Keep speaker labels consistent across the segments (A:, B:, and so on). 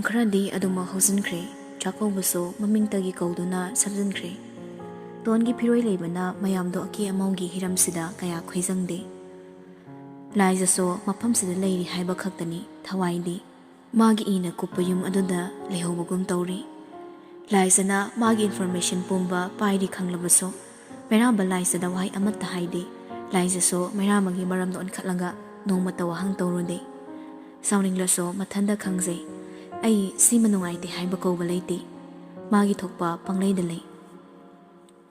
A: खरदी अदुमा हौजिनख्रे चाकौबसो ममिंगतगी कौदुना सबजिनख्रे तोनगी फिरोय लेबना मयामदो अकी अमौगी हिरमसिदा कया खुइजंगदे लाइजसो मफमसिदा लेरी हाइबा खक्तनी थवाइदी मागी इना कुप्पयुम अदुदा लेहोबगुम तौरी लाइजना मागी इन्फॉर्मेशन पुंबा पाइरी खंगलबसो मेराबा लाइजदा वाई अमत्ता हाइदे लाइजसो मेरामगी मरमदो अनखतलंगा नोमता वहंग तौरुदे साउनिंगलसो मथंदा खंगजे आई सीमा नुंगाइते हाइबा कौबा लेते मागी थोकपा पंगलेदा ले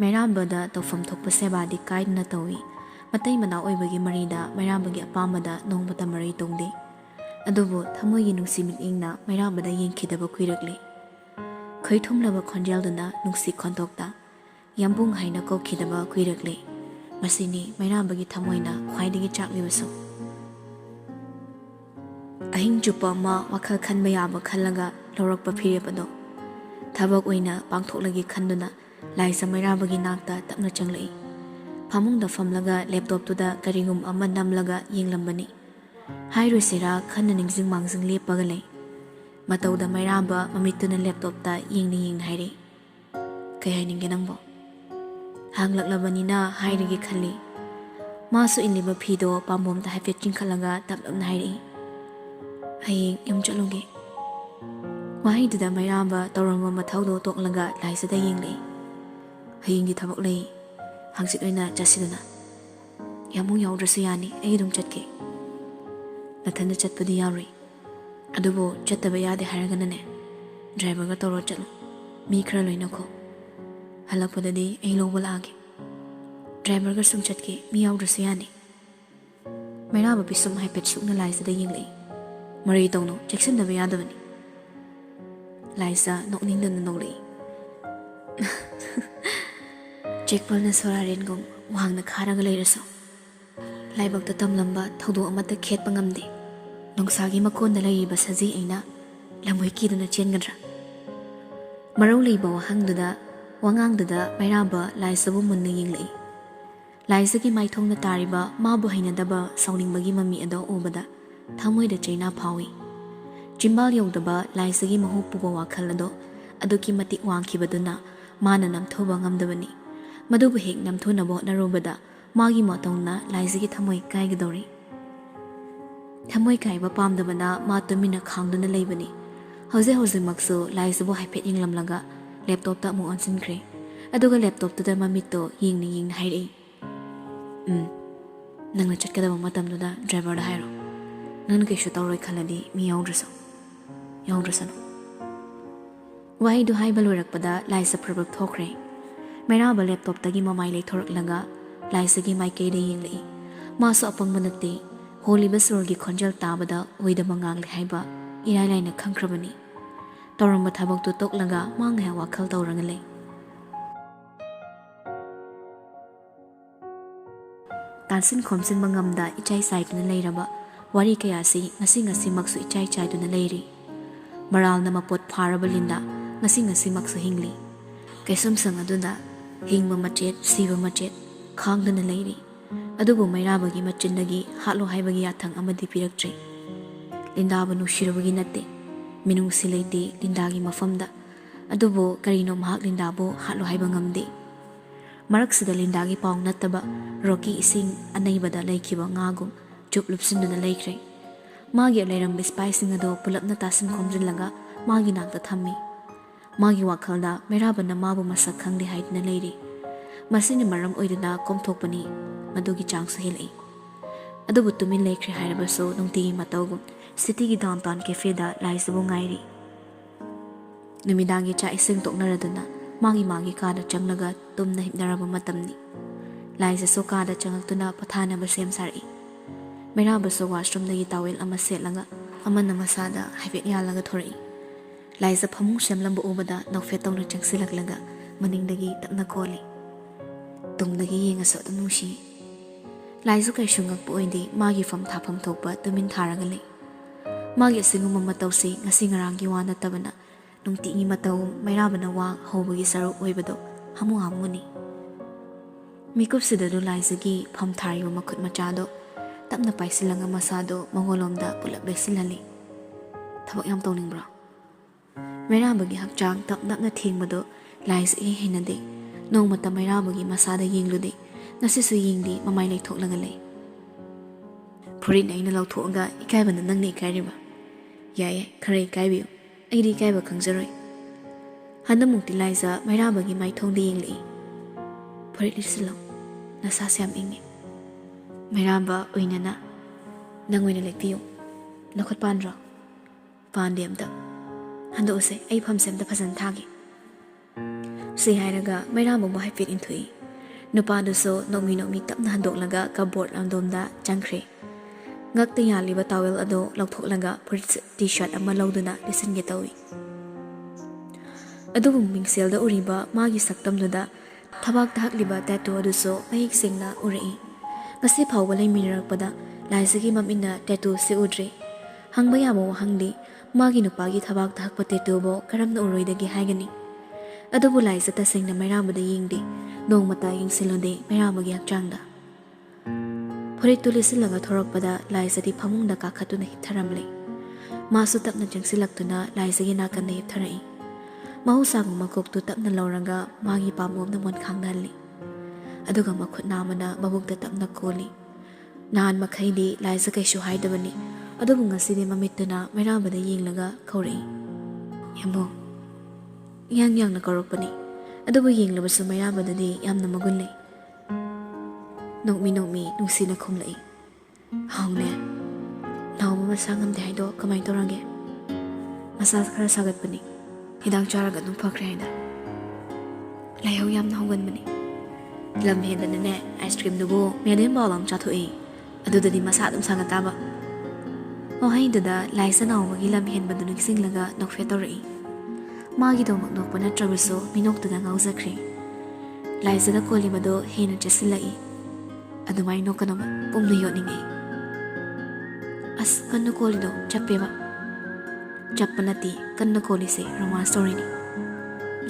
A: मेराबदा तौफम थोकपा सेबादी काइदना तौई मतै मना ओइबगी मरीदा मेराबगी अपामदा नोंबता मरी तोंदे अदुबो थमोयगी नुंसिमित इंगना मेराबदा येंखिदबा कुइरकले खैथुमलबा खंजेलदना नुंसि खंतोक्ता यंबुंग हाइना कौखिदबा कुइरकले मसिनी मेराबगी थमोयना ख्वाइदगी चाकलिबसो अहिंग चुप्पा मा वखल खनबा याबा खल्लगा लौरकपा फिरेबदो थबक ओइना पांगथोकलगी खंदुना लाइसा मेराबगी नाकता तपना चंगलई फामुंगदा फमलगा लैपटॉपतुदा करिगुम अमा नमलगा येंगलंबनी हाइरुसेरा खन्ना निंगजिंग मांगजिंग लेपगा ले मतौदा मेराबा ममितुना लैपटॉपता येंगना हाइरे कय हाइनिंगे नंगबो हांगलकलबनिना हाइरगे खल्ली मासु इनलिबा फीदो पांबोमदा हाइफेट चिंखलगा तपलबना हाइरे हयेंग यम चलुगे वाहिदुदा मेराबा तौरंगबा मथौदो तोकलगा लाइसदा येंगले हयेंगी थबक ले हांसित ओइना चसिदना यामु याउद्रसु यानी एई दुम चटके नथनदा चटपदी याउरी अदुबो चटबा यादे हारगनने ड्राइवरगा तौरो चलो मी खरा लोइनखो हलकपददी एई लोबा लागे ड्राइवरगा सुम चटके मी याउद्रसु यानी मेराबा पिसुम हाइपेट सुकना लाइसदा येंगले मरी तौनो चेक्सनदबा यादबनी लाइसा नोकनिंगदना नोलई चेकपलना सोरारेनगुम वहांगना खारगा लेरसो लाइबक्ता तमलंबा थौदो अमता खेतपा ngamde नोंसागी मकोनदा लैरिबा सजी अइना लमोय किदुना चेनगद्रा मरौ लेबा वहांगदुदा वांगांगदुदा मेराबा लाइसबु मुन्ना येंगलई लाइसगी माइथोंगना तारिबा माबु हैनदबा सौनिंगबगी ममी अदो उबदा थमोयदा चैना फावी चिंबाल यौदबा लाइसगी महु पुबा वाखल अदो अदुकी मतिक वांखिबदुना माना नमथोबा ngamदबनी मदुबु हेक नमथुनबो नरोबदा मागी मतौना लाइसगी थमोय कायगदौरी थमोय कायबा पामदबना मा तुमिना खांगदुना लेबनी हौजे हौजे मक्सो लाइसबो हाइफेट इंगलमलगा लैपटॉपता मु ऑनसिनख्रे अदुगा लैपटॉपतुदा ममितो येंगना हाइरे नंगना चटकदबा मतमदुदा ड्राइवरदा हाइरो नंगना कैसु तौरोय खलदी मी याउद्रसनो वाहिदु हाइबा लोरकपदा लाइसा प्रबक थोखरे मेराबा लैपटॉपतगी ममाई लेथोरकलगा लाइसगी माइकेदे येंगलई मासु अपंगबा नत्ते होलिबा सोरगी खंजल ताबदा ओइदबा ngangle हाइबा इराय लाइना खंख्रबनी तौरंबा थबकतु तोकलगा मांगहा वाखल तौरंगले तानसिन खोमसिन बंगमदा इचाई साइटना लेरबा वारी कयासी ngasi maksu इचाई चाइदुना लेरी मरालना मपोत फारबा लिंदा ngasi maksu हिंगली कैसम संग अदुदा हिंगबा मचेत सीबा मचेत खांगदना लेरी अदुबु मैराबगी मचिनदगी हालो हाइबगी याथंग अमदि पिरक्ट्रे लिंदाबा नुशिरबगी नत्ते मिनुंगसि लेते लिंदागी मफमदा अदुबु करिनो महाक लिंदाबो हालो हाइबा ngamde मरक्सदा लिंदागी पाव नत्तबा रॉकी इसिंग अनैबदा लेखिबा ngagum चुपलुपसिनदुना लेख्रे मागी लेरंबे स्पाइसिंग अदो पुलपना तासिन खोमजिनलगा मागी नाकता थम्मी मागी वाखलदा मेराबना माबु मसक खंगदे हाइदना लेरी मसिनि मरम ओइदना कोमथोकपनी मदुगी चांगसु हेलई अदुबु तुमिन लेख्रे हाइरबसो नुंतिगी मतौगुम सिटीगी डाउनटाउन कैफेदा लाइसबु ngairi नुमिदांगी चा इसिंग तोकनरदुना मागी कादा चंगलगा तुमना हिपनरबा मतमनी लाइससो कादा चंगलतुना पथानबा सेम सारी मेराबसो वाशरूमदगी टावेल अमा सेटलगा अमना मसादा हाइफेट यालगा थोरई लाइसा फमुंग सेमलंबा उबदा नौफे तौना चंगसिलकलगा मनिंगदगी तपना Koli तुंगदगी येंगसो नुशी लाइसु कैसु ngakpo oidi magi fam thapam thokpa tumin tharaga le magi singum matausi ngasi ngarangi wa natabana nungtingi matau mairabana wa hobagi saru oibado hamu hamuni mikop sidadu laisagi pham thariba makhut machado tapna paisilanga masado mangolomda pulak lesilali thabak yam tawningbra Mairambagi hakchang tapnapna thengmado laisa e henade nongmata mairambagi masada yenglude ngasisu yengdi mamai leithoklaga lei Purin aina lauthoga ikaibana nangni ikairiba yaye khare ikaibiu aidi ikaiba khangjaroi handamukti laisa mairambagi maithongde yengli Purit lisilo nasa syam ingi Mairamba oinana nangwina lekpiu nakhot pandra pande amta hando use ai phamsem da phasan thagi si hairaga Mairamba mo haifit inthui nupa du so nomi tapna handoklaga ka board lamdomda changkhre ngakta yaliba towel ado lauthoklaga t-shirt ama lauduna lisinge tawi adubu mingselda uriba magi saktamnuda thabak thakliba tattoo adu so mahik singna urai ngasi phawba leiminarakpada laisagi mamina tattoo se udre hangba yamo hangdi magi nupagi thabak thakpa tattoo bo karamna uroidagi haigani adubu laisa tasengna Mairambada yingdi nongmata yingsilode Mairambagi hakchangda Purit tulisilaga thorakpada laisadi phamungda kakhatuna hiptharamle masu tapna jangsilaktuna laisagi nakanna hiptharai mahusagu makoktu tapna lauraga magi pamomna mon khangdalli aduga makhut namana mabukta tapna koli nan makhaidi laisa kaisu haidabani adubu ngasidi mamittuna Mairambada yenglaga khaurai yambo yang na korokpani adubu yenglabasu Mairambadadi yamna magunle nokmi nungsina khumlai haungne nawma masangamde haido kamai torange masa khara sagatpani hidang charaga dum phakre haina layau yamna hongganmani lam hendana ne ice cream dubu medem balam chathoi adudadi masa dum sangataba o haidada laisa nawmagi lam henbadu ningsinglaga nokfe torai magi do maknok pana trabuso minoktuda ngaujakre laisa da kolibado hena chesilai adumai nokanama pumnu yotningai as kanna kolido chappeba chappanati kanna kolise romance story ni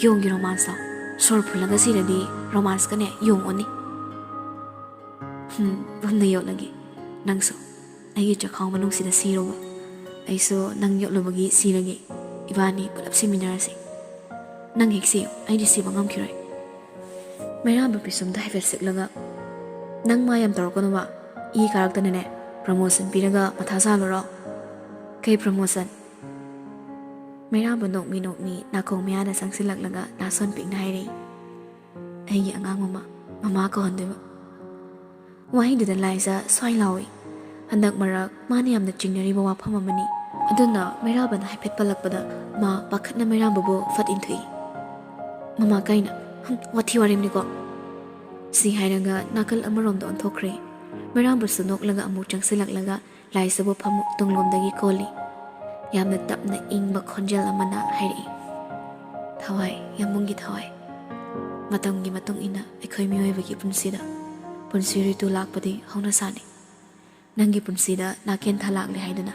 A: yongi romance sor phulaga siradi romance kane yong oni pumnu yotlagi nangso aigi chakhang manung sida siroba aiso nang yotlobagi siragi ibani pulap seminarase nang hiksi aidi siba ngamkirai Mairamba pisumda haifet siklaga nang mayam torokono ba I karaktane promotion piraga mathasa loro kai promotion Mairamba nokmi nakong miyada sangsilaklaga nason pingna hairi aigi angang mama ko handeba wahidida laisa swai lawi handak marak mani yamna chingnari ba wafam amani aduna Mairamba na haifet palakpada ma pakhatna Mairamba bo fat inthui mama kaina wathi warim ni ko si hairaga nakal amarom do anthokre Mairamba sunoklaga amu changsilaklaga laisabo phamu tunglomdagi koli yamna tapna ingba khonjel amana hairi thawai yamungi thawai matamgi matung ina ekhoi miyoibagi punsida punsiri tu lakpadi hauna sani nangi punsida naken thalakle haidana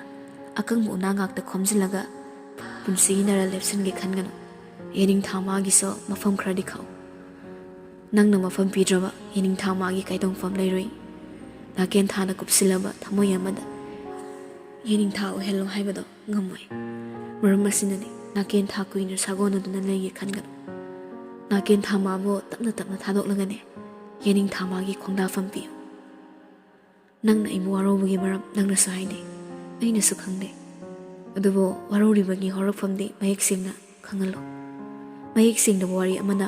A: akang mu nangak ta khomjilaga punsi nara lepsin ge khangano yening thama gi so mafam khradi khau nangna mafam pidraba yening thama gi kaitong fam leiroi naken thana kupsilaba thamoy amada yening tha o hello haibado ngamoi maram masinani naken tha kuina sagona duna lege khangano naken thama bo tapna thadok lagane yening thama gi khongda fam pi nangna ibu warobugi maram nangna saide aina su khangde adubo waroribagi horokfamdi mayek singna khangalo mayek singda wari amana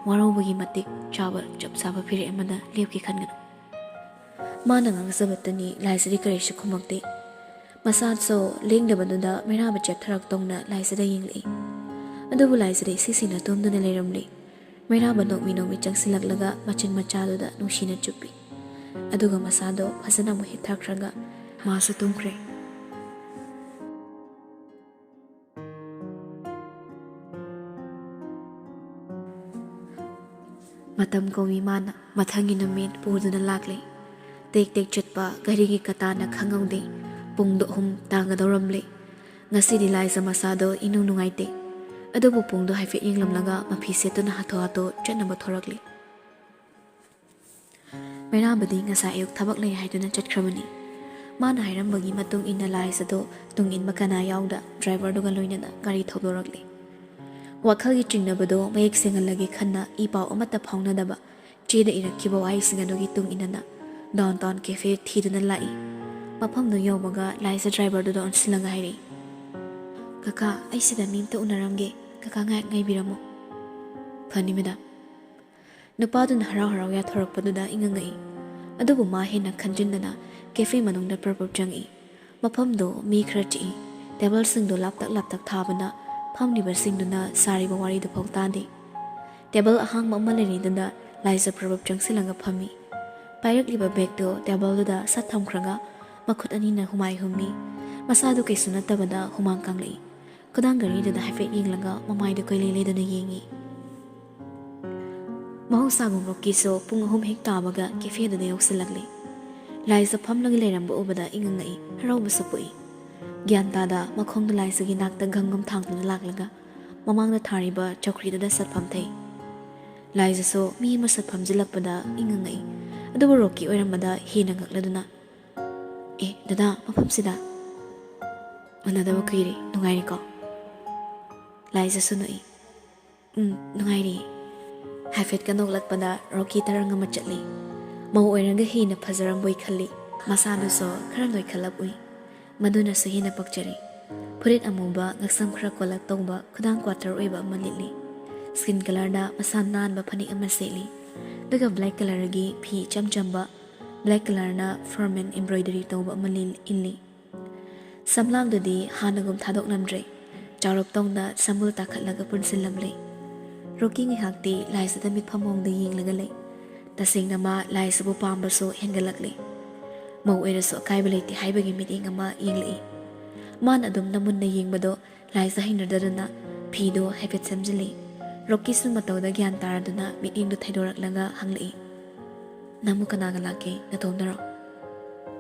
A: warobagi matik chaba chapsaba phire amana lepki khangano mana ngangsabatani laisari karesh khumakte masad so lengdabaduda Mairamba chaptharak tongna laisada yingli adubu laisari sisina tomduna leiramli Mairamba nokmi changsilaklaga machin machaduda nungsina chupi aduga masado phasana mu hithakraga masu tumkhre matam komi mana mathangi numit puduna lakle tek chatpa garigi katana khangaude pungdo hum tangadoramle ngasidi laisa masado inu nungaite adobo pungdo haife inglamlaga mafise tuna hatho chanaba thorakle Mairambadi ngasa ayuk thabak lei haiduna chatkhramani mana hairambagi matung inna laisado tungin makana yauda driver doga loinana gari thodorakle Wakhagi chingnabado mayek singalagi khanna ipaw amata phaunadaba cheda irakhiba wahising adugi tung inana downtown cafe thiduna lai mafamno yawmaga laisa driver do onsilanga hairi kaka aisida mimta unaramge kaka ngai biramo phani madam nupadun harau harau ya thorakpaduda ingangai adubu ma hena khanjindana cafe manungda purpop jangi mafamdo mi khra chi table singdo laptak thabana famliba singduna sariba wari du phawtade table ahang ma maleri dunda laisa purpop jangsilanga phami pairakliba bag do table da sat thamkhranga makhut ani na humai hummi masadu kaisuna tabada humang kanglei kadang gari da hafe yinglanga mamai da koile le dana yengi mahausa bum rokki so pung hum hek tabaga cafe da yoksilakle laisa phamlagi lerambo obada ingangai harau basapui gyan tada makhong da laisa gi nakta gangam thangna laklaga mamangda thariba chokri da satpham thai laisa so mi ma satpham jilakpada ingangai adu rokki oiramada hina ngakladuna dada mafam sida manadaba kuiri nungairi ko laisa sunoi nungairi hafet ka noglakpada roki taranga machatli mau oiranga hina phajaram boi khalli masadu so khara noi khalap ui maduna su hina pakchari furit amuba ngaksam khara kolak tongba khudang quarter oiba malili skin color da masan nan ba phani ama seli daga black color gi phi chamchamba black color na ferment embroidery tawba malil illi samlam dadi hanagum thadok namdre charop tongda samul takhatlaga punsil lamle roki ngi hakti laisa da mit phamong da yinglaga le tasingna ma laisa bu pamba so hengalakle mau era so kaibale ti haibagi meeting ama yingli man adum namun na yingbado laisa hinadadana phido haifet samjili roki su matawda gyan taraduna meeting du thaidoraklaga hangli namu kanaga lake na tondaro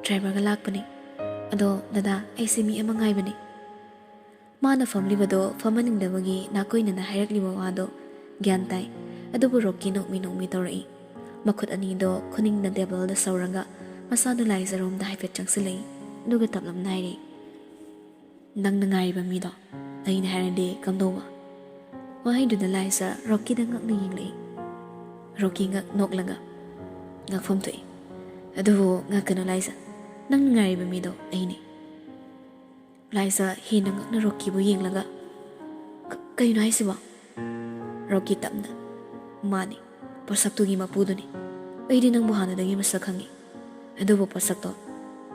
A: driver ga lakpani ado dada aisi mi ama ngaibani mana family bado famaning dabagi nakoina na hairakliba wado gyan tai adubu roki nokmi torai makhut ani do khuning na table da sauranga masadu laisa rom da haifet changsilei duga taplam nairi nang na ngaiba mi do aina harade kamdowa wahai du da laisa roki da ngak na yinglei roki ngak noklaga ngak fam toi adubu ngak kana laisa nang ngaiba mi do aini laisa hina ngak na roki bu yinglaga kaino haisiba roki tapna mani pasaktugi mapuduni aidi nang buhana dagi masakhangi adubu pasakto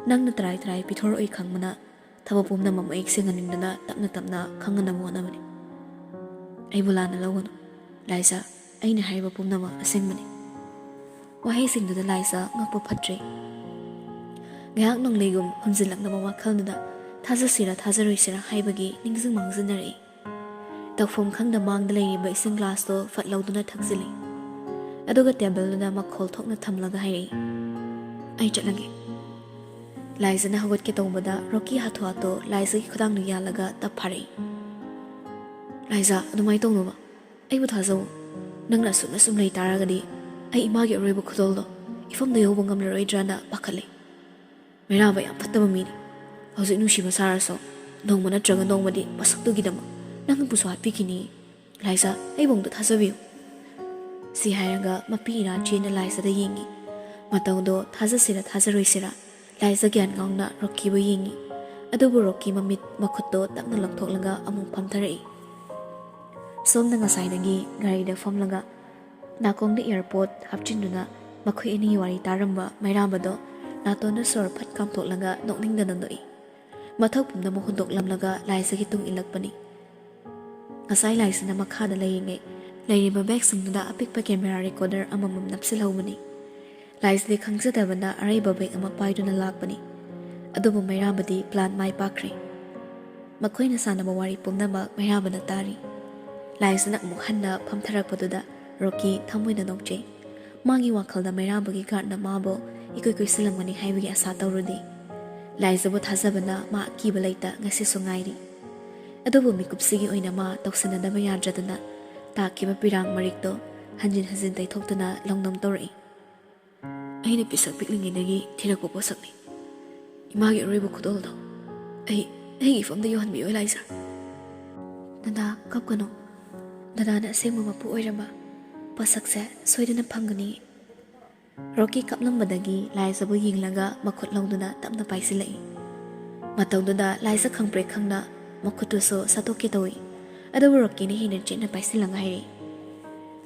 A: nang na try pithor oi khangmana thabapum na mama ek singanindana tapna khangana mo na mani ai bulana lawano laisa aina haiba pumna ma asengmani wahai singdu da laisa ngakpo phatre ngayak nong legum hunjilak na bawa khalnuda thajasira thajaroisira haibagi ningzing mangzinari takfom khangda mangda leiriba ising glass to fatlauduna thakjili aduga table na makhol thokna thamlaga hairi ai chatlage laisa na hagot ke tawbada roki hatho ato laisa ki khudang nu yalaga tap phari laisa adumai tawno ba ai bu thajaw nangna sum lei taragadi ai imagi roibu khudol do ifam da yobo ngam roi drana pakhale mera ba yam phattaba mi ni hauji nu shiba saraso nong mana traga nong madi pasaktu gidama nang bu swat pikini laisa ai bong da thajabiu si hairaga mapi ina chena laisa da yingi matawdo thajaroisira laisa gyan ngangna roki bu yingi adubu roki mamit makhutto takna lakthoklaga amung phamtharai somna ngasai dagi gari da famlaga nakong the airport hapchinduna makhoi ani wari taramba mairambado natona sor phat kam thoklaga nokning da nandoi mathak pumna mo hundok lamlaga laisa gi tung ilakpani ngasai laisa na makha da layinge layriba bag singda apikpa camera recorder amamam napsilhawmani laisle khangsadabana araiba bag ama paiduna lakpani adubu mairambadi plan mai pakre makhoina sanaba wari pumnaba mairabana tari laisana mukhanna phamtharakpaduda roki thamoina nokche magi wakhalda mairambagi garna mabo ikoi silamani haibagi asa tawrudi laisabo thajabana ma kibalaita ngasi songairi adubu mikupsigi oina ma toksanadaba yadradana takiba pirang marikto hanjin tai thoktuna longnam tawrai aina pisak piklingidagi thirakpo posakni imagi roibu khudoldo ai ifamda yohanbi oi laisa dada kapkano ꯗꯗꯥꯅ ꯑꯁꯦꯡꯕ ꯃꯄꯨ ꯑꯣꯏꯔꯝꯕ ꯄꯣꯠꯁꯛꯁꯦ ꯁꯣꯏꯗꯅ ꯐꯪꯒꯅꯤ ꯔꯣꯀꯤ ꯀꯞꯂꯝꯕꯗꯒꯤ ꯂꯥꯏꯖꯕꯨ ꯌꯦꯡꯂꯒ ꯃꯈꯨꯠ ꯂꯧꯗꯨꯅ ꯇꯞꯅ ꯄꯥꯏꯁꯤꯜꯂꯛꯏ ꯃꯇꯧꯗꯨꯗ ꯂꯥꯏꯖ ꯈꯪꯄ꯭ꯔꯦꯛ ꯈꯪꯅ ꯃꯈꯨꯠꯇꯨꯁꯨ ꯁꯠꯇꯣꯛꯀꯦ ꯇꯧꯏ ꯑꯗꯨꯕꯨ ꯔꯣꯀꯤꯅ ꯍꯦꯟꯅ ꯆꯦꯠꯅ ꯄꯥꯏꯁꯤꯜꯂꯒ ꯍꯥꯏꯔꯛꯏ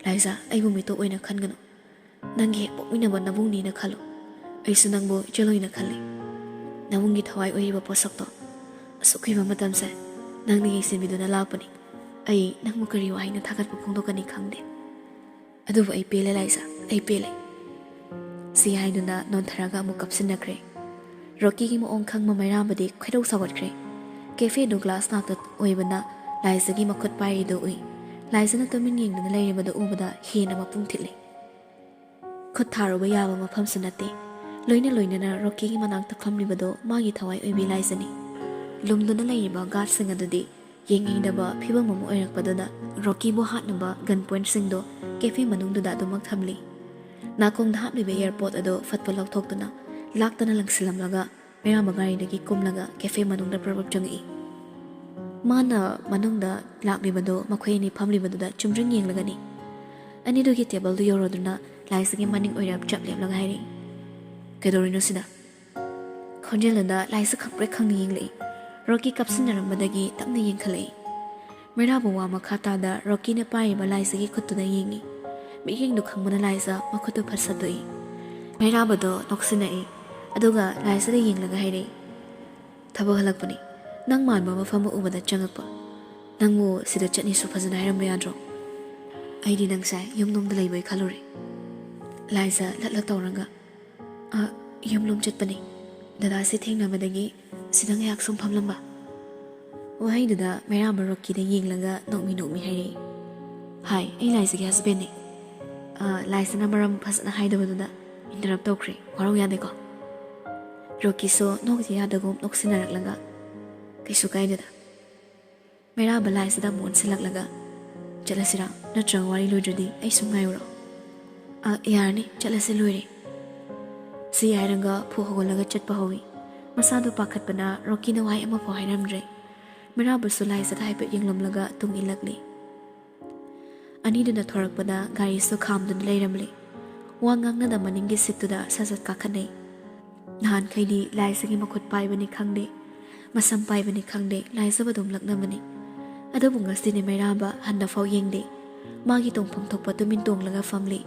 A: ꯂꯥꯏꯖ ꯑꯩꯕꯨ ꯃꯤꯇꯣꯞ ꯑꯣꯏꯅ ꯈꯟꯒꯅꯨ ꯅꯪꯒꯤ ꯍꯦꯛ ꯄꯣꯛꯃꯤꯟꯅꯕ ꯅꯕꯨꯡꯅꯤꯅ ꯈꯜꯂꯨ ꯑꯩꯁꯨ ꯅꯪꯕꯨ ꯏꯆꯦꯜꯑꯣꯏꯅ ꯈꯜꯂꯤ ꯅꯕꯨꯡꯒꯤ ꯊꯋꯥꯏ ꯑꯣꯏꯔꯤꯕ ꯄꯣꯠꯁꯛꯇꯣ ꯑꯁꯨꯛ ꯀꯨꯏꯕ ꯃꯇꯝꯁꯦ ꯅꯪꯅ ꯌꯦꯡꯁꯤꯟꯕꯤꯗꯨꯅ ꯂꯥꯛꯄꯅꯤ ꯑꯩ ꯅꯪꯕꯨ ꯀꯔꯤ ꯋꯥꯍꯩꯅ ꯊꯥꯒꯠꯄ ꯐꯣꯡꯗꯣꯛꯀꯅꯤ ꯈꯪꯗꯦ ꯑꯗꯨꯕꯨ ꯑꯩ ꯄꯦꯜꯂꯦ ꯂꯥꯏꯖ ꯑꯩ ꯄꯦꯜꯂꯦ ꯁꯤ ꯍꯥꯏꯗꯨꯅ ꯅꯣꯟꯊꯔꯒ ꯑꯃꯨꯛ ꯀꯞꯁꯤꯟꯅꯈ꯭ꯔꯦ ꯔꯣꯀꯤꯒꯤ ꯃꯑꯣꯡ ꯈꯪꯕ ꯃꯩꯔꯥꯕꯗꯤ ꯈꯣꯏꯗꯧ ꯁꯥꯎꯒꯠꯈ꯭ꯔꯦ ꯀꯦꯐꯦꯗꯨ ꯒ꯭ꯂꯥꯁ ꯉꯥꯛꯇ ꯑꯣꯏꯕꯅ ꯂꯥꯏꯖꯒꯤ ꯃꯈꯨꯠ ꯄꯥꯏꯔꯤꯗꯨ ꯎꯏ ꯂꯥꯏꯖꯅ ꯇꯨꯃꯤꯟ ꯌꯦꯡꯗꯨꯅ ꯂꯩꯔꯤꯕꯗꯨ ꯎꯕꯗ ꯍꯦꯟꯅ ꯃꯄꯨꯡ ꯊꯤꯠꯂꯤ ꯈꯨꯠ ꯊꯥꯔꯨꯕ ꯌꯥꯕ ꯃꯐꯝꯁꯨ ꯅꯠꯇꯦ ꯂꯣꯏꯅꯅ ꯔꯣꯀꯤꯒꯤ ꯃꯅꯥꯛꯇ ꯐꯝꯂꯤꯕꯗꯣ ꯃꯥꯒꯤ ꯊꯋꯥꯏ ꯑꯣꯏꯕꯤ ꯂꯥꯏꯖꯅꯤ ꯂꯨꯝꯗꯨꯅ ꯂꯩꯔꯤꯕ ꯒꯥꯔꯗꯁꯤꯡ ꯑꯗꯨꯗꯤ ꯌꯦꯡꯅꯤꯡꯗꯕ ꯐꯤꯕꯝ ꯑꯃ ꯑꯣꯏꯔꯛꯄꯗꯨꯅ ꯔꯣꯀꯤꯕꯨ ꯍꯥꯠꯅꯕ ꯒꯟ ꯄꯣꯏꯟꯠꯁꯤꯡꯗꯣ ꯀꯦꯐꯦ ꯃꯅꯨꯡꯗꯨꯗ ꯑꯗꯨꯃꯛ ꯊꯝꯂꯤ ꯅꯥꯀꯣꯡꯗ ꯍꯥꯞꯂꯤꯕ ꯏꯌꯥꯔꯄꯣꯠ ꯑꯗꯨ ꯐꯠꯄ ꯂꯧꯊꯣꯛꯇꯨꯅ ꯂꯥꯛꯇꯅ ꯂꯪꯁꯤꯜꯂꯝꯂꯒ ꯃꯩꯔꯥꯕ ꯒꯥꯔꯤꯗꯒꯤ ꯀꯨꯝꯂꯒ ꯀꯦꯐꯦ ꯃꯅꯨꯡꯗ ꯄ꯭ꯔꯕꯛ ꯆꯪꯉꯛꯏ ꯃꯥꯅ ꯃꯅꯨꯡꯗ ꯂꯥꯛꯂꯤꯕꯗꯣ ꯃꯈꯣꯏ ꯑꯅꯤ ꯐꯝꯂꯤꯕꯗꯨꯗ ꯆꯨꯝꯗ꯭ꯔꯤꯡ ꯌꯦꯡꯂꯒꯅꯤ ꯑꯅꯤꯗꯨꯒꯤ ꯇꯦꯕꯜꯗꯨ ꯌꯧꯔꯗꯨꯅ ꯂꯥꯏꯖꯒꯤ ꯃꯅꯤꯡ ꯑꯣꯏꯔꯞ ꯆꯞ ꯂꯦꯞꯂꯒ ꯍꯥꯏꯔꯛꯏ ꯀꯩꯗꯧꯔꯤꯅꯣ ꯁꯤꯗ ꯈꯣꯟꯖꯦꯜꯗꯨꯗ ꯂꯥꯏꯖ ꯈꯪꯄ꯭ꯔꯦꯛ ꯈꯪꯅ ꯌꯦꯡꯂꯛꯏ ꯔꯣꯀꯤ ꯀꯞꯁꯤꯟꯅꯔꯝꯕꯗꯒꯤ ꯇꯞꯅ ꯌꯦꯡꯈꯠꯂꯛꯏ ꯃꯩꯔꯥꯕ ꯋꯥ ꯃꯈꯥ ꯇꯥꯗ ꯔꯣꯀꯤꯅ ꯄꯥꯏꯔꯤꯕ ꯂꯥꯏꯖꯒꯤ ꯈꯨꯠꯇꯨꯗ ꯌꯦꯡꯉꯤ ꯃꯤꯠꯌꯦꯡꯗꯨ ꯈꯪꯕꯅ ꯂꯥꯏꯖ ꯃꯈꯨꯠꯇꯨ ꯐꯠ ꯁꯠꯇꯣꯛꯏ ꯃꯩꯔꯥꯕꯗꯣ ꯅꯣꯛꯁꯤꯟꯅꯏ ꯑꯗꯨꯒ ꯂꯥꯏꯖꯗ ꯌꯦꯡꯂꯒ ꯍꯥꯏꯔꯛꯏ ꯊꯕꯛ ꯍꯜꯂꯛꯄꯅꯤ ꯅꯪ ꯃꯥꯟꯕ ꯃꯐꯝ ꯑꯃ ꯎꯕꯗ ꯆꯪꯉꯛꯄ ꯅꯪꯕꯨ ꯁꯤꯗ ꯆꯠꯅꯤꯁꯨ ꯐꯖꯅ ꯍꯥꯏꯔꯝꯕ ꯌꯥꯗ꯭ꯔꯣ ꯑꯩꯗꯤ ꯅꯪꯁꯦ ꯌꯨꯝꯂꯣꯝꯗ ꯂꯩꯕꯩ ꯈꯜꯂꯨꯔꯦ ꯂꯥꯏꯖ ꯂꯠꯂ ꯇꯧꯔꯒ ꯌꯨꯝꯂꯣꯝ ꯆꯠꯄꯅꯤ ꯗꯗꯥꯁꯦ ꯊꯦꯡꯅꯕꯗꯒꯤ ꯁꯤꯗ ꯉꯥꯏꯍꯥꯛ ꯁꯨꯝ ꯐꯝꯂꯝꯕ ꯋꯥꯍꯩꯗꯨꯗ ꯃꯩꯔꯥꯕ ꯔꯣꯀꯤꯗ ꯌꯦꯡꯂꯒ ꯅꯣꯛꯃꯤ ꯍꯥꯏꯔꯛꯏ ꯍꯥꯏ ꯑꯩ ꯂꯥꯏꯖꯒꯤ ꯍꯁꯕꯦꯟꯅꯤ ꯂꯥꯏꯖꯅ ꯃꯔꯝ ꯐꯖꯅ ꯍꯥꯏꯗꯕꯗꯨꯗ ꯏꯟꯇꯔꯞ ꯇꯧꯈ꯭ꯔꯦ ꯋꯥꯔꯧ ꯌꯥꯗꯦꯀꯣ ꯔꯣꯀꯤꯁꯨ ꯅꯣꯛꯇꯤ ꯌꯥꯗꯒꯨꯝ ꯅꯣꯛꯁꯤꯟꯅꯔꯛꯂꯒ ꯀꯩꯁꯨ ꯀꯥꯏꯗꯦꯗ ꯃꯩꯔꯥꯕ ꯂꯥꯏꯖꯗ ꯑꯃꯨꯛ ꯑꯣꯟꯁꯤꯜꯂꯛꯂꯒ ꯆꯠꯂꯁꯤꯔꯥ ꯅꯠꯇ꯭ꯔꯒ ꯋꯥꯔꯤ ꯂꯣꯏꯗ꯭ꯔꯗꯤ ꯑꯩ ꯁꯨꯝ ꯉꯥꯏꯔꯨꯔꯣ ꯌꯥꯔꯅꯤ ꯆꯠꯂꯁꯤ ꯂꯣꯏꯔꯦ ꯁꯤ ꯍꯥꯏꯔꯒ ꯐꯨꯛ ꯍꯧꯒꯠꯂꯒ ꯆꯠꯄ ꯍꯧꯏ ꯃꯁꯥꯗꯨ ꯄꯥꯈꯠꯄꯅ ꯔꯣꯀꯤꯅ ꯋꯥꯍꯩ ꯑꯃꯐꯥꯎ ꯍꯥꯏꯔꯝꯗ꯭ꯔꯦ ꯃꯩꯔꯥꯕꯁꯨ ꯂꯥꯏꯖꯗ ꯍꯥꯏꯐꯦꯠ ꯌꯦꯡꯂꯝꯂꯒ ꯇꯨꯡ ꯏꯜꯂꯛꯂꯤ ꯑꯅꯤꯗꯨꯅ ꯊꯣꯔꯛꯄꯗ ꯒꯥꯔꯤꯁꯨ ꯈꯥꯝꯗꯨꯅ ꯂꯩꯔꯝꯂꯤ ꯋꯥ ꯉꯥꯡꯅꯗ ꯃꯅꯤꯡꯒꯤ ꯁꯤꯠꯇꯨꯗ ꯁꯠ ꯀꯥꯈꯠꯅꯩ ꯅꯍꯥꯟꯈꯩꯗꯤ ꯂꯥꯏꯖꯒꯤ ꯃꯈꯨꯠ ꯄꯥꯏꯕꯅꯤ ꯈꯪꯗꯦ ꯃꯁꯝ ꯄꯥꯏꯕꯅꯤ ꯈꯪꯗꯦ ꯂꯥꯏꯖꯕ ꯑꯗꯨꯝ ꯂꯛꯅꯕꯅꯤ ꯑꯗꯨꯕꯨ ꯉꯁꯤꯗꯤ ꯃꯩꯔꯥꯕ ꯍꯟꯅꯐꯥꯎ ꯌꯦꯡꯗꯦ ꯃꯥꯒꯤ ꯇꯣꯡꯐꯝ ꯊꯣꯛꯄ ꯇꯨꯃꯤꯟ ꯇꯣꯡꯂꯒ ꯐꯝꯂꯤ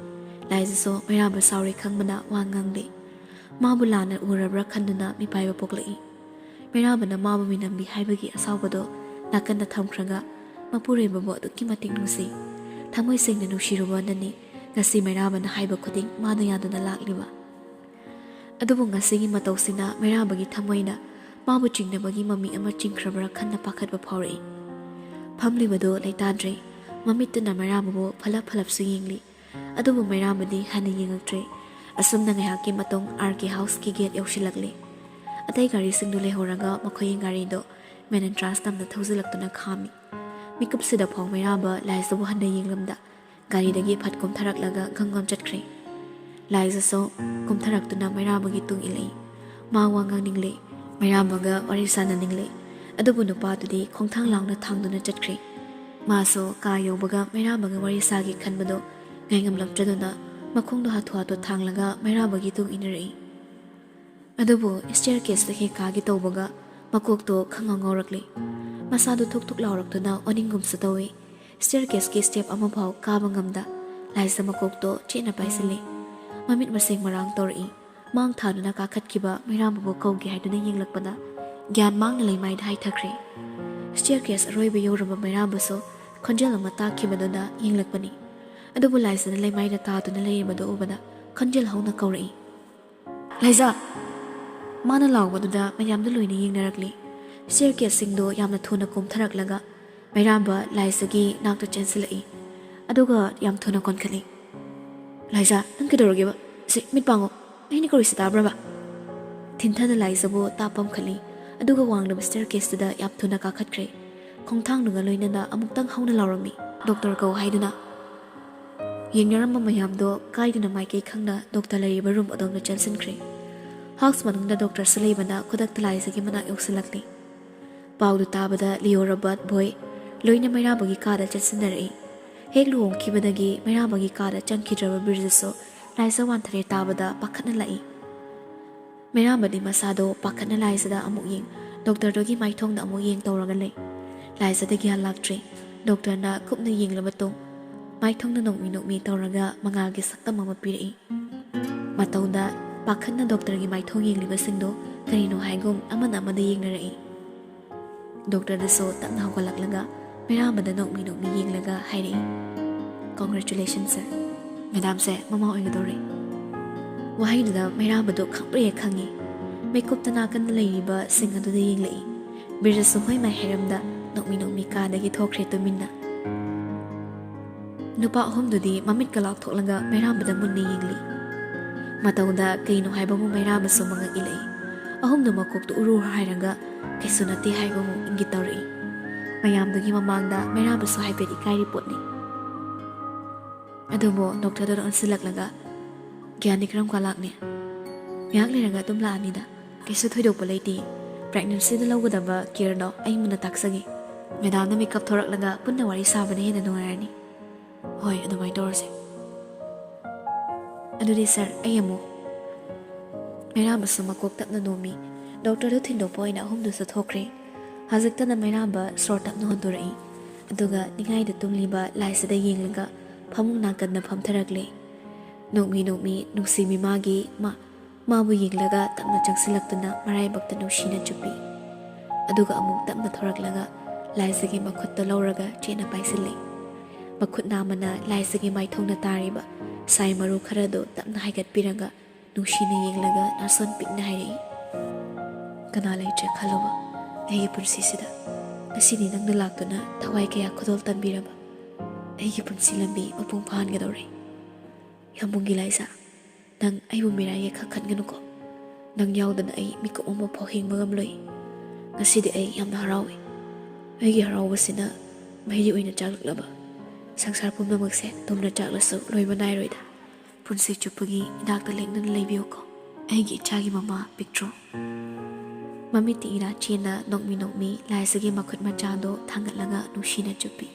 A: ꯂꯥꯏꯖꯁꯨ ꯃꯩꯔꯥꯕ ꯁꯥꯎꯔꯦ ꯈꯪꯕꯅ ꯋꯥ ꯉꯥꯡꯗꯦ ꯃꯥꯕꯨ ꯂꯥꯟꯅ ꯎꯔꯕ꯭ꯔꯥ ꯈꯟꯗꯨꯅ ꯃꯤꯄꯥꯏꯕ ꯄꯣꯛꯂꯛꯏ ꯃꯩꯔꯥꯕꯅ ꯃꯥꯕꯨ ꯃꯤꯅꯝꯕꯤ ꯍꯥꯏꯕꯒꯤ ꯑꯁꯥꯎꯕꯗꯣ ꯅꯥꯀꯟꯗ ꯊꯝꯈ꯭ꯔꯒ ꯃꯄꯨꯔꯣꯏꯕꯕꯨ ꯑꯗꯨꯛꯀꯤ ꯃꯇꯤꯛ ꯅꯨꯡꯁꯤ ꯊꯃꯣꯏ ꯁꯦꯡꯅ ꯅꯨꯡꯁꯤꯔꯨꯕꯅꯅꯤ ꯉꯁꯤ ꯃꯩꯔꯥꯕꯅ ꯍꯥꯏꯕ ꯈꯨꯗꯤꯡ ꯃꯥꯗ ꯌꯥꯗꯨꯅ ꯂꯥꯛꯂꯤꯕ ꯑꯗꯨꯕꯨ ꯉꯁꯤꯒꯤ ꯃꯇꯧꯁꯤꯅ ꯃꯩꯔꯥꯕꯒꯤ ꯊꯃꯣꯏꯅ ꯃꯥꯕꯨ ꯆꯤꯡꯅꯕꯒꯤ ꯃꯃꯤ ꯑꯃ ꯆꯤꯡꯈ꯭ꯔꯕ꯭ꯔꯥ ꯈꯟꯅ ꯄꯥꯈꯠꯄ ꯐꯥꯎꯔꯛꯏ ꯐꯝꯂꯤꯕꯗꯣ ꯂꯩꯇꯥꯗ꯭ꯔꯦ ꯃꯃꯤꯠꯇꯨꯅ ꯃꯩꯔꯥꯕꯕꯨ ꯐꯂꯞꯁꯨ ꯌꯦꯡꯂꯤ ꯑꯗꯨꯕꯨ ꯃꯩꯔꯥꯕꯗꯤ ꯍꯟꯅ ꯌꯦꯡꯉꯛꯇ꯭ꯔꯦ ꯑꯁꯨꯝꯅ ꯉꯥꯏꯍꯥꯛꯀꯤ ꯃꯇꯨꯡ ꯑꯥꯔ.ꯀꯦ. ꯍꯥꯎꯁꯀꯤ ꯒꯦꯠ ꯌꯧꯁꯤꯜꯂꯛꯂꯤ ꯑꯇꯩ ꯒꯥꯔꯤꯁꯤꯡꯗꯨ ꯂꯩꯍꯧꯔꯒ ꯃꯈꯣꯏꯒꯤ ꯒꯥꯔꯤꯗꯣ ꯃꯦꯟ ꯑꯦꯟꯇ꯭ꯔꯥꯟꯁ ꯇꯝꯅ ꯊꯧꯖꯤꯜꯂꯛꯇꯨꯅ ꯈꯥꯝꯃꯤ ꯃꯤꯀꯨꯞꯁꯤꯗ ꯐꯥꯎ ꯃꯩꯔꯥꯕ ꯂꯥꯏꯖꯕꯨ ꯍꯟꯅ ꯌꯦꯡꯂꯝꯗ ꯒꯥꯔꯤꯗꯒꯤ ꯐꯠ ꯀꯨꯝꯊꯔꯛꯂꯒ ꯒꯝ ꯆꯠꯈ꯭ꯔꯦ ꯂꯥꯏꯖꯁꯨ ꯀꯨꯝꯊꯔꯛꯇꯨꯅ ꯃꯩꯔꯥꯕꯒꯤ ꯇꯨꯡ ꯏꯜꯂꯛꯏ ꯃꯥ ꯋꯥ ꯉꯥꯡꯅꯤꯡꯂꯦ ꯃꯩꯔꯥꯕꯒ ꯋꯥꯔꯤ ꯁꯥꯟꯅꯅꯤꯡꯂꯦ ꯑꯗꯨꯕꯨ ꯅꯨꯄꯥꯗꯨꯗꯤ ꯈꯣꯡꯊꯥꯡ ꯂꯥꯎꯅ ꯊꯥꯡꯗꯨꯅ ꯆꯠꯈ꯭ꯔꯦ ꯃꯥꯁꯨ ꯀꯥ ꯌꯧꯕꯒ ꯃꯩꯔꯥꯕꯒ ꯋꯥꯔꯤ ꯁꯥꯒꯦ ꯈꯟꯕꯗꯣ ꯉꯥꯏꯉꯝꯂꯛꯇ꯭ꯔꯗꯨꯅ ꯃꯈꯣꯡꯗꯣ ꯍꯥꯊꯨ ꯊꯥꯡꯂꯒ ꯃꯩꯔꯥꯕꯒꯤ ꯇꯨꯡ ꯏꯟꯅꯔꯛꯏ ꯑꯗꯨꯕꯨ ꯁ꯭ꯇꯦꯌꯔ ꯀꯦꯁꯇ ꯍꯦꯛ ꯀꯥꯒꯦ ꯇꯧꯕꯒ ꯃꯀꯣꯛꯇꯣ ꯈꯪꯉꯧ ꯉꯧꯔꯛꯂꯤ ꯃꯁꯥꯗꯨ ꯊꯨꯛ ꯂꯥꯎꯔꯛꯇꯨꯅ ꯑꯣꯅꯤꯡꯒꯨꯝꯁꯨ ꯇꯧꯏ ꯁ꯭ꯇꯦꯌꯔ ꯀꯦꯁꯀꯤ ꯁ꯭ꯇꯦꯞ ꯑꯃꯐꯥꯎ ꯀꯥꯕ ꯉꯝꯗ ꯂꯥꯏꯖ ꯃꯀꯣꯛꯇꯣ ꯆꯦꯠꯅ ꯄꯥꯏꯁꯤꯜꯂꯤ ꯃꯃꯤꯠ ꯃꯁꯦꯡ ꯃꯔꯥꯡ ꯇꯧꯔꯛꯏ ꯃꯥꯡ ꯊꯥꯗꯨꯅ ꯀꯥꯈꯠꯈꯤꯕ ꯃꯩꯔꯥꯕꯕꯨ ꯀꯧꯒꯦ ꯍꯥꯏꯗꯨꯅ ꯌꯦꯡꯂꯛꯄꯗ ꯒ꯭ꯌꯥꯟ ꯃꯥꯡꯅ ꯂꯩꯃꯥꯏꯗ ꯍꯥꯏꯊꯈ꯭ꯔꯦ ꯁ꯭ꯇꯦꯌꯔ ꯀꯦꯁ ꯑꯔꯣꯏꯕ ꯌꯧꯔꯕ ꯃꯩꯔꯥꯕꯁꯨ ꯈꯣꯟꯖꯦꯜ ꯑꯃ ꯇꯥꯈꯤꯕꯗꯨꯅ ꯌꯦꯡꯂꯛꯄꯅꯤ ꯑꯗꯨꯕꯨ ꯂꯥꯏꯖꯅ ꯂꯩꯃꯥꯏꯗ ꯇꯥꯗꯨꯅ ꯂꯩꯔꯤꯕꯗꯨ ꯎꯕꯗ ꯈꯣꯟꯖꯦꯜ ꯍꯧꯅ ꯀꯧꯔꯛꯏ ꯂꯥꯏꯖ ꯃꯥꯅ ꯂꯥꯎꯕꯗꯨꯗ ꯃꯌꯥꯝꯗꯨ ꯂꯣꯏꯅ ꯌꯦꯡꯅꯔꯛꯂꯤ ꯁ꯭ꯇꯦꯌꯔ ꯀꯦꯁꯁꯤꯡꯗꯣ ꯌꯥꯝꯅ ꯊꯨꯅ ꯀꯨꯝꯊꯔꯛꯂꯒ ꯃꯩꯔꯥꯕ ꯂꯥꯏꯖꯒꯤ ꯅꯥꯛꯇ ꯆꯦꯟꯁꯤꯜꯂꯛꯏ ꯑꯗꯨꯒ ꯌꯥꯝ ꯊꯨꯅ ꯀꯣꯟꯈꯠꯂꯤ ꯂꯥꯏꯖ ꯅꯪ ꯀꯩꯗꯧꯔꯒꯦꯕ ꯁꯤ ꯃꯤꯠ ꯄꯥꯡꯉꯣ ꯑꯩꯅ ꯀꯧꯔꯤꯁꯤ ꯇꯥꯕ꯭ꯔꯕ ꯊꯤꯟꯊꯅ ꯂꯥꯏꯖꯕꯨ ꯇꯥꯞꯄꯝꯈꯠꯂꯤ ꯑꯗꯨꯒ ꯋꯥꯡꯂꯕ ꯁ꯭ꯇꯦꯌꯔ ꯀꯦꯁꯇꯨꯗ ꯌꯥꯝ ꯊꯨꯅ ꯀꯥꯈꯠꯈ꯭ꯔꯦ ꯈꯣꯡꯊꯥꯡꯗꯨꯒ ꯂꯣꯏꯅꯅ ꯑꯃꯨꯛꯇꯪ ꯍꯧꯅ ꯂꯥꯎꯔꯝꯃꯤ ꯗꯣꯛꯇꯔ ꯀꯧ ꯍꯥꯏꯗꯨꯅ ꯌꯦꯡꯅꯔꯝꯕ ꯃꯌꯥꯝꯗꯣ ꯀꯥꯏꯗꯨꯅ ꯃꯥꯏꯀꯩ ꯈꯪꯅ ꯗꯣꯛꯇꯔ ꯂꯩꯔꯤꯕ ꯔꯨꯝ ꯑꯗꯣꯝꯗ ꯆꯦꯟꯁꯤꯟꯈ꯭ꯔꯦ ꯍꯥꯎꯁ ꯃꯅꯨꯡꯗ ꯗꯣꯛꯇꯔꯁꯨ ꯂꯩꯕꯅ ꯈꯨꯗꯛꯇ ꯂꯥꯏꯖꯒꯤ ꯃꯅꯥꯛ ꯌꯧꯁꯤꯜꯂꯛꯂꯤ ꯄꯥꯎꯗꯨ ꯇꯥꯕꯗ ꯂꯤꯑꯣ ꯔꯣꯕꯥꯔꯠ ꯚꯣꯏ ꯂꯣꯏꯅ ꯃꯩꯔꯥꯕꯒꯤ ꯀꯥꯗ ꯆꯠꯁꯤꯟꯅꯔꯛꯏ Hek luhongkhibadagi Mairambagi kada changkhidraba Birjasu laisa wanthare tabada pakhatna lai. Mairambadi masado pakhatna laisada amuk yeng doctor dogi maithongda amuk yeng tawraga lai. Laisada-gi halaktri doctor na kupna yenglaba matung maithongna nokmi tawraga mangagi saktam ama pirai. Matauda pakhatna doctor gi maithong yenglibasingdo karino haigum amana amada yengnarai. Doctor daso tapna hawgalaklaga Mairambada nokmi yenglaga hairai. Congratulations sir. Madam se mama oigadore. Wahayduda Mairambado khangpre khangi. Makeup nakan leiba sing aduda yenglai. Birjasu hoi mai heramda nokmi kadagi thokre tuminna. Nupa ahomdudi mamit kalak thoklaga Mairambada munni yengli. Matauda kaino haibamu Mairabasu manga ilai. Ahomdu makoktu uru hairaga kaisunati haibamu ingitari. Mayamdugi mamangda Mairabasu haibedi kairi potni. Adubo doctor do onsilaklaga gyani kram kalakne. Yak liraga tumla anida. Kaisu thoidok palaiti. Pregnancy da lawgadaba care do ai muna taksagi. Madam na makeup thoraklaga punna wari sabane hena nungarani. Hoi adumai torse. Adudi sir ayamu. Mairabasu makok tapna nomi. Doctor do thindo poina humdu sa thokre. Hazikta na Mairaba sort tapna hondurai. Aduga ningai da tumliba laisada yenglaga phamung nakanna phamtharagle. Nokmi nungsimi magi mabu yenglaga tapna changsilaktuna maraibakta nushina chupi. Aduga amuk tapna thoraklaga laisagi makhutta lawraga chena paisili. Makhut namana laisagi maithongna tariba sai maru kharado tapna haigat piraga nushina yenglaga nason pikna hairi. Kana laitre khalawa ai pursi sida asini nangna laktuna thawai kaya khodol tanbiraba. Aigi punsi lambi mapung phan gadore. Yamungi laisa nang aibu miraye khakhan ganuko. Nang yaudana ai miko umma phohing magamloi. Ngasidi ai yamna harawi. Aigi harawasina mahi oina chaklaklaba. Sangsar pumnamakse tumna chaklasu loiba nairoida. Punsi chupagi idakta lengnan leibiyoko. Aigi ichagi mama picture. Mamiti ira chena nokmi laisagi makhut machado thangatlaga nushina chupi.